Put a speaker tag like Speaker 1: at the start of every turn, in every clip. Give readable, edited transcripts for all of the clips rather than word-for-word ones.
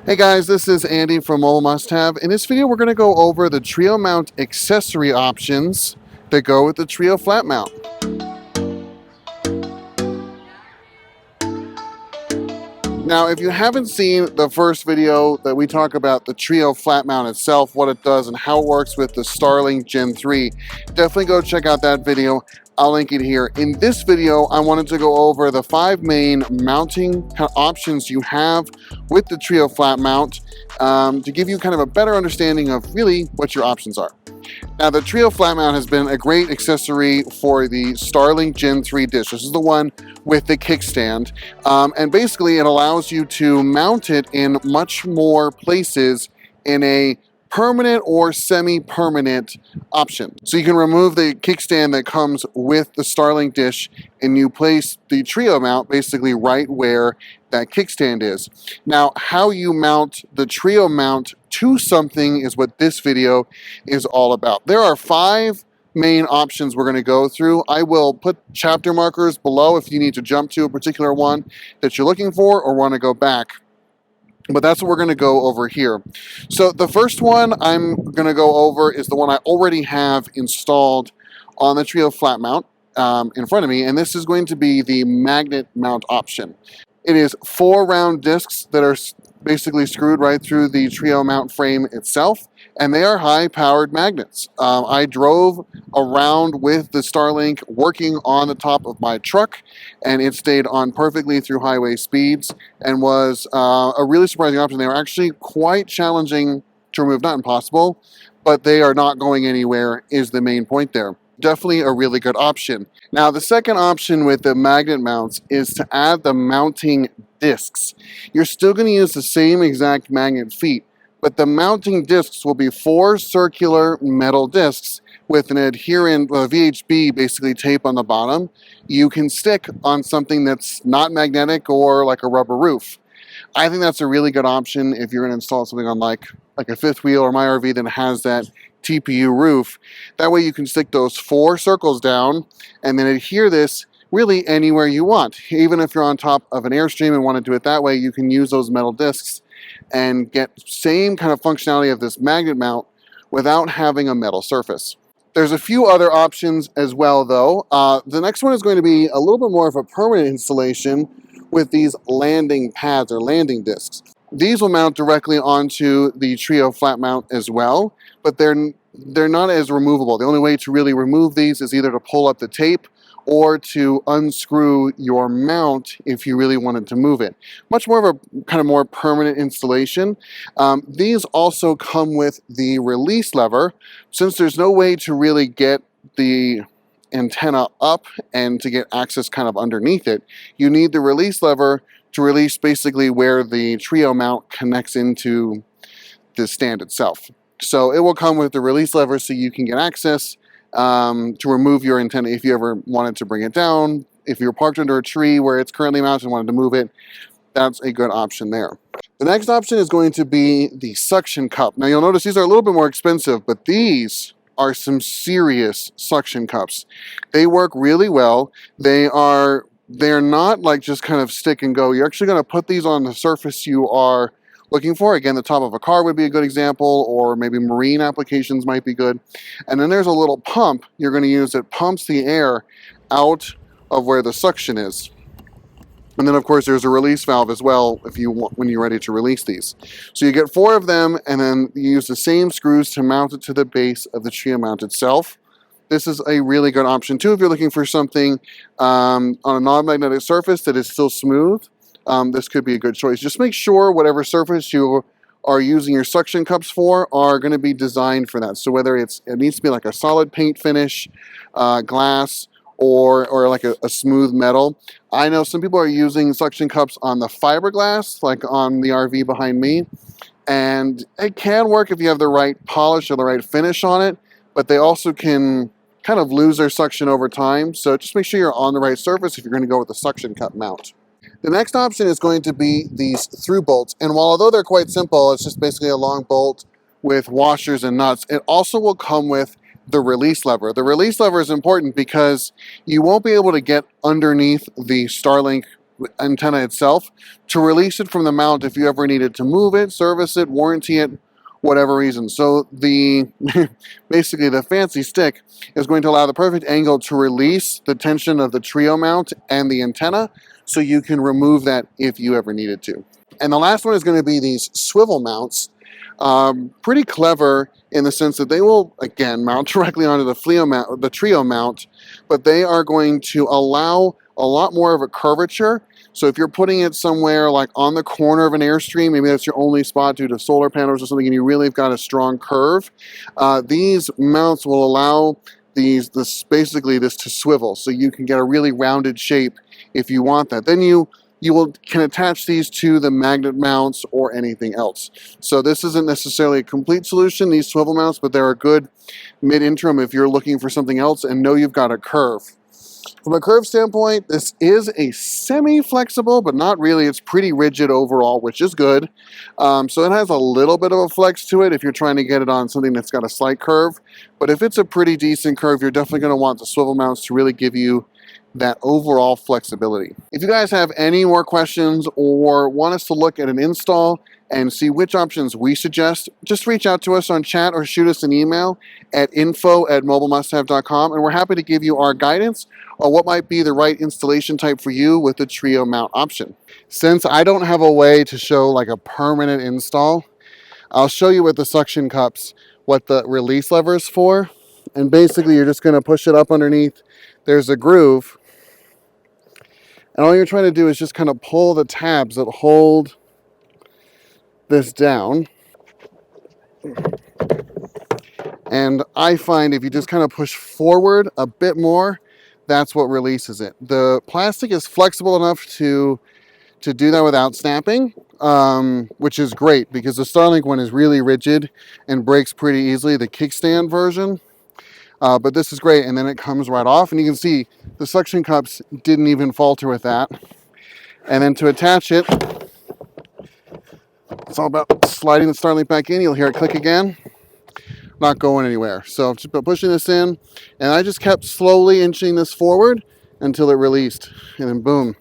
Speaker 1: Hey guys, this is Andy from Mobile Must Have. In this video, we're going to go over the TRIO mount accessory options that go with the TRIO flat mount. Now, if you haven't seen the first video that we talk about the TRIO flat mount itself, what it does and how it works with the Starlink Gen 3, definitely go check out that video. I'll link it here. In this video, I wanted to go over the 5 main mounting options you have with the TRIO flat mount to give you kind of a better understanding of really what your options are. Now, the TRIO flat mount has been a great accessory for the Starlink Gen 3 dish. This is the one with the kickstand, and basically it allows you to mount it in much more places in a permanent or semi-permanent option. So you can remove the kickstand that comes with the Starlink dish and you place the TRIO mount basically right where that kickstand is. Now, how you mount the TRIO mount to something is what this video is all about. There are 5 main options we're going to go through. I will put chapter markers below if you need to jump to a particular one that you're looking for or want to go back. But that's what we're going to go over here. So the first one I'm going to go over is the one I already have installed on the TRIO flat mount in front of me, and this is going to be the magnet mount option. It is 4 round discs that are basically screwed right through the TRIO mount frame itself, and they are high-powered magnets. I drove around with the Starlink working on the top of my truck, and it stayed on perfectly through highway speeds and was a really surprising option. They were actually quite challenging to remove, not impossible, but they are not going anywhere is the main point there. Definitely a really good option. Now, the second option with the magnet mounts is to add the mounting discs. You're still going to use the same exact magnet feet, but the mounting discs will be 4 circular metal discs with an adherent VHB basically tape on the bottom. You can stick on something that's not magnetic or like a rubber roof. I think that's a really good option if you're going to install something on like a fifth wheel or my RV that has that TPU roof. That way you can stick those 4 circles down and then adhere this really anywhere you want. Even if you're on top of an Airstream and want to do it that way, you can use those metal discs and get same kind of functionality of this magnet mount without having a metal surface. There's a few other options as well though. The next one is going to be a little bit more of a permanent installation with these landing pads or landing discs. These will mount directly onto the TRIO flat mount as well, but they're not as removable. The only way to really remove these is either to pull up the tape or to unscrew your mount if you really wanted to move it. Much more of a kind of more permanent installation. These also come with the release lever. Since there's no way to really get the antenna up and to get access kind of underneath it, you need the release lever to release basically where the TRIO mount connects into the stand itself. So it will come with the release lever so you can get access to remove your antenna if you ever wanted to bring it down. If you're parked under a tree where it's currently mounted and wanted to move it, that's a good option there. The next option is going to be the suction cup. Now you'll notice these are a little bit more expensive, but these are some serious suction cups. They work really well. They're not like just kind of stick and go. You're actually going to put these on the surface you are looking for. Again, the top of a car would be a good example, or maybe marine applications might be good. And then there's a little pump you're going to use that pumps the air out of where the suction is. And then of course there's a release valve as well if you want, when you're ready to release these. So you get 4 of them and then you use the same screws to mount it to the base of the TRIO mount itself. This is a really good option too if you're looking for something on a non-magnetic surface that is still smooth. This could be a good choice. Just make sure whatever surface you are using your suction cups for are going to be designed for that. So whether it needs to be like a solid paint finish, glass, or like a smooth metal. I know some people are using suction cups on the fiberglass, like on the RV behind me, and it can work if you have the right polish or the right finish on it, but they also can kind of lose their suction over time. So just make sure you're on the right surface if you're going to go with the suction cup mount. The next option is going to be these through bolts, and although they're quite simple, it's just basically a long bolt with washers and nuts. It also will come with the release lever. The release lever is important because you won't be able to get underneath the Starlink antenna itself to release it from the mount if you ever needed to move it, service it, warranty it, whatever reason. So the basically the fancy stick is going to allow the perfect angle to release the tension of the TRIO mount and the antenna, so you can remove that if you ever needed to. And the last one is going to be these swivel mounts. Pretty clever in the sense that they will, again, mount directly onto the TRIO mount, but they are going to allow a lot more of a curvature. So if you're putting it somewhere like on the corner of an Airstream, maybe that's your only spot due to solar panels or something, and you really have got a strong curve, these mounts will allow this to swivel, so you can get a really rounded shape if you want that. Then you can attach these to the magnet mounts or anything else. So this isn't necessarily a complete solution, these swivel mounts, but they're a good mid-interim if you're looking for something else and know you've got a curve. From a curve standpoint, this is a semi-flexible, but not really. It's pretty rigid overall, which is good. So it has a little bit of a flex to it if you're trying to get it on something that's got a slight curve. But if it's a pretty decent curve, you're definitely going to want the swivel mounts to really give you that overall flexibility. If you guys have any more questions or want us to look at an install and see which options we suggest, just reach out to us on chat or shoot us an email at info@mobilemusthave.com, and we're happy to give you our guidance on what might be the right installation type for you with the TRIO mount option. Since I don't have a way to show like a permanent install, I'll show you with the suction cups what the release lever is for. And basically you're just going to push it up underneath. There's a groove. And all you're trying to do is just kind of pull the tabs that hold this down. And I find if you just kind of push forward a bit more, that's what releases it. The plastic is flexible enough to do that without snapping, which is great because the Starlink one is really rigid and breaks pretty easily, the kickstand version. But this is great, and then it comes right off, and you can see the suction cups didn't even falter with that. And then to attach it, it's all about sliding the Starlink back in. You'll hear it click again. Not going anywhere. So just pushing this in, and I just kept slowly inching this forward until it released, and then boom.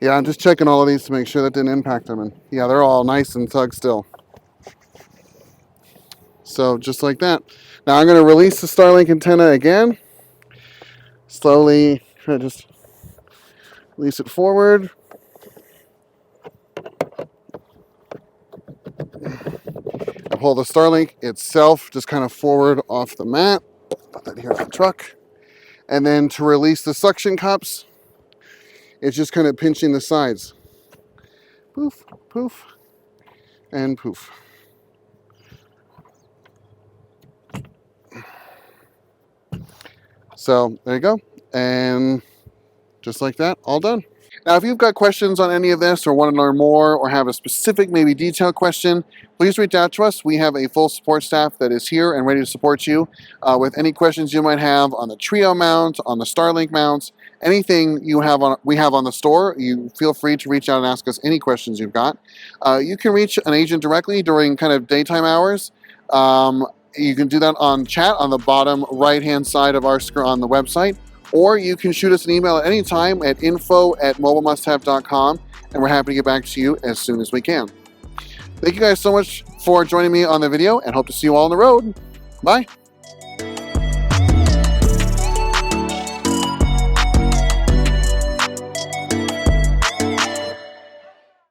Speaker 1: Yeah, I'm just checking all of these to make sure that didn't impact them, and yeah, they're all nice and snug still. So just like that. Now I'm going to release the Starlink antenna again. Slowly try to just release it forward. Pull the Starlink itself just kind of forward off the mat. Put that here in the truck. And then to release the suction cups, it's just kind of pinching the sides. Poof, poof, and poof. So there you go. And just like that, all done. Now, if you've got questions on any of this or want to learn more or have a specific, maybe detailed question, please reach out to us. We have a full support staff that is here and ready to support you with any questions you might have on the TRIO mount, on the Starlink mounts, anything we have on the store. You feel free to reach out and ask us any questions you've got. You can reach an agent directly during kind of daytime hours. You can do that on chat on the bottom right-hand side of our screen on the website. Or you can shoot us an email at any time at info@mobilemusthave.com, and we're happy to get back to you as soon as we can. Thank you guys so much for joining me on the video, and hope to see you all on the road. Bye.